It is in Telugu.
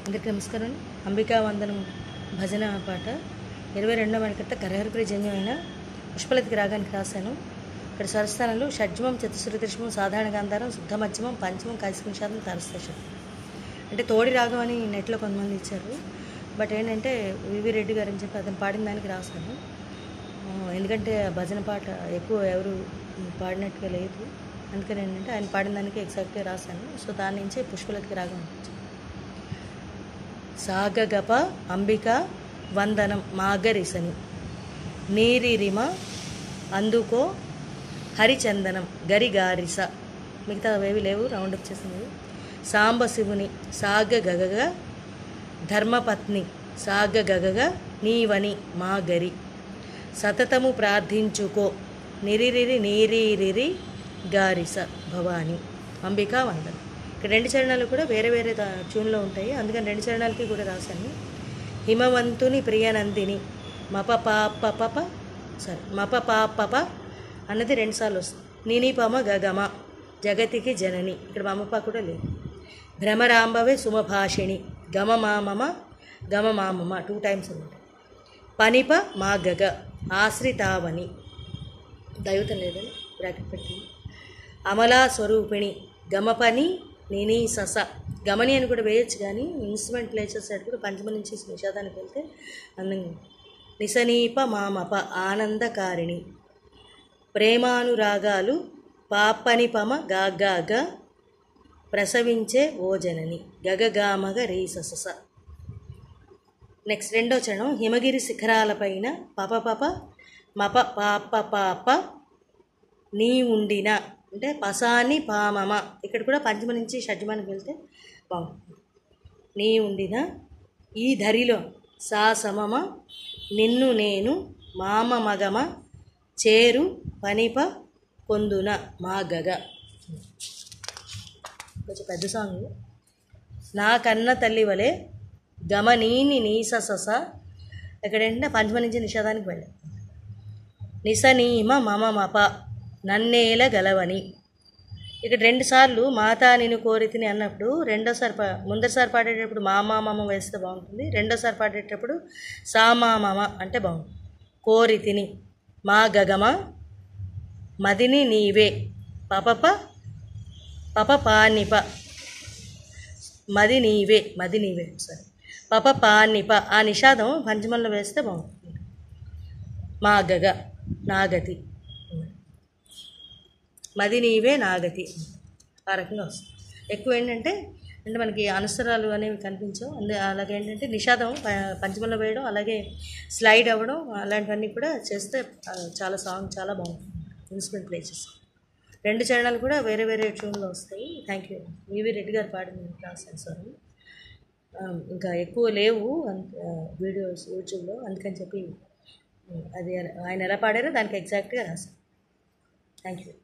అందరికీ నమస్కారం. అంబికా వందనం భజన పాట 22వ మణికర్త కరహరప్రియ జన్యమైన పుష్పలతికి రాగానికి రాశాను. ఇక్కడ స్వరస్థానాలు షడ్జమం, చతుశ్రుతి త్రిశమం, సాధారణ గాంధారం, శుద్ధ మధ్యమం, పంచమం, కైసిక నిషాదం, తారస్థాషం. అంటే తోడి రాగం అని నెట్లో కొంతమంది ఇచ్చారు. బట్ ఏంటంటే వివి రెడ్డి గారు అని చెప్పి అతను పాడిన దానికి రాశాను. ఎందుకంటే భజన పాట ఎక్కువ ఎవరు పాడినట్టుగా లేదు, అందుకని ఏంటంటే ఆయన పాడిన దానికి ఎగ్జాక్ట్గా రాశాను. సో దాని నుంచే పుష్పలతికి రాగం వచ్చింది. సాగగప అంబిక వందనం మాగరిసని నీరిరిమ అందుకో హరిచందనం గరిగారిస. మిగతా అవేవి లేవు, రౌండ్ వచ్చేసింది. సాంబ శివుని సాగగగ ధర్మపత్ని సాగగగ నీవని మాగరి సతతము ప్రార్థించుకో నిరిరిరి నీరిరిరి గారిస భవాని. అంబికా వందనం. ఇక్కడ 2 చరణాలు కూడా వేరే వేరే ట్యూన్లో ఉంటాయి, అందుకని 2 చరణాలకి కూడా రాశాను. హిమవంతుని ప్రియనందిని మప పాప అన్నది 2 సార్లు వస్తుంది. నినిపమ గగమ జగతికి జనని, ఇక్కడ మమప కూడా లేదు. భ్రమరాంబవే సుమభాషిణి గమ మామమ 2 టైమ్స్ ఉంది. పనిప మా గగ ఆశ్రితావని దైవతం లేదని బ్రాకెట్ పెట్టింది. అమలా స్వరూపిణి గమపని నిని సస. గమని అని కూడా వేయచ్చు, కానీ ఇన్స్ట్రుమెంట్ ప్లే చేసేటప్పుడు కూడా పంచమ నుంచి నిషాదానికి వెళ్తే అందంగా. నిసనీప మామప ఆనందకారిణి ప్రేమానురాగాలు పాపనిపమ గాగాగ ప్రసవించే ఓజనని గగగామగ రీసస. నెక్స్ట్ 2వ చరణం. హిమగిరి శిఖరాలపైన పప మప పాప నీ ఉండిన అంటే పసాని పామమ. ఇక్కడ కూడా పంచమ నుంచి షడ్జమానికి వెళ్తే బాగుంటుంది. నీ ఉండిన ఈ ధరిలో సా సమమ నిన్ను నేను మామ మగమ చేరు పనిప పొందున మా గగ. కొంచెం పెద్ద సాంగ్. నా కన్న తల్లి వలె గమనీని నీసస. ఇక్కడ ఏంటంటే పంచమ నుంచి నిషాదానికి వెళ్ళాం. నిసనీమ మమ మప నన్నేల గలవని. ఇక్కడ 2 సార్లు మాతా నిన్ను కోరితిని అన్నప్పుడు ముందరిసారి పాడేటప్పుడు మామ వేస్తే బాగుంటుంది, రెండోసారి పాడేటప్పుడు సామామ అంటే బాగుంటుంది. కోరితిని మా గగమ మదిని నీవే పప పానిప మది నీవే సరే పప పానిప. ఆ నిషాదం పంచమంలో వేస్తే బాగుంటుంది. మా గగ నాగతి మది నీవే నాగతి, ఆ రకంగా వస్తుంది. ఎక్కువ ఏంటంటే మనకి అనుసరాలు అనేవి కనిపించవు, అలాగే ఏంటంటే నిషాదం పంచమంలో వేయడం, అలాగే స్లైడ్ అవ్వడం, అలాంటివన్నీ కూడా చేస్తే సాంగ్ చాలా బాగుంటుంది. ఇన్స్ట్రుమెంట్ ప్లే చేస్తాం. 2 చరణాలు కూడా వేరే వేరే ట్యూన్లో వస్తాయి. Thank you. వివి రెడ్డి గారు పాడిన రాశాను సార్. ఇంకా ఎక్కువ లేవు వీడియోస్ యూట్యూబ్లో, అందుకని చెప్పి అది ఆయన ఎలా పాడారో దానికి ఎగ్జాక్ట్గా రాశాను. Thank you.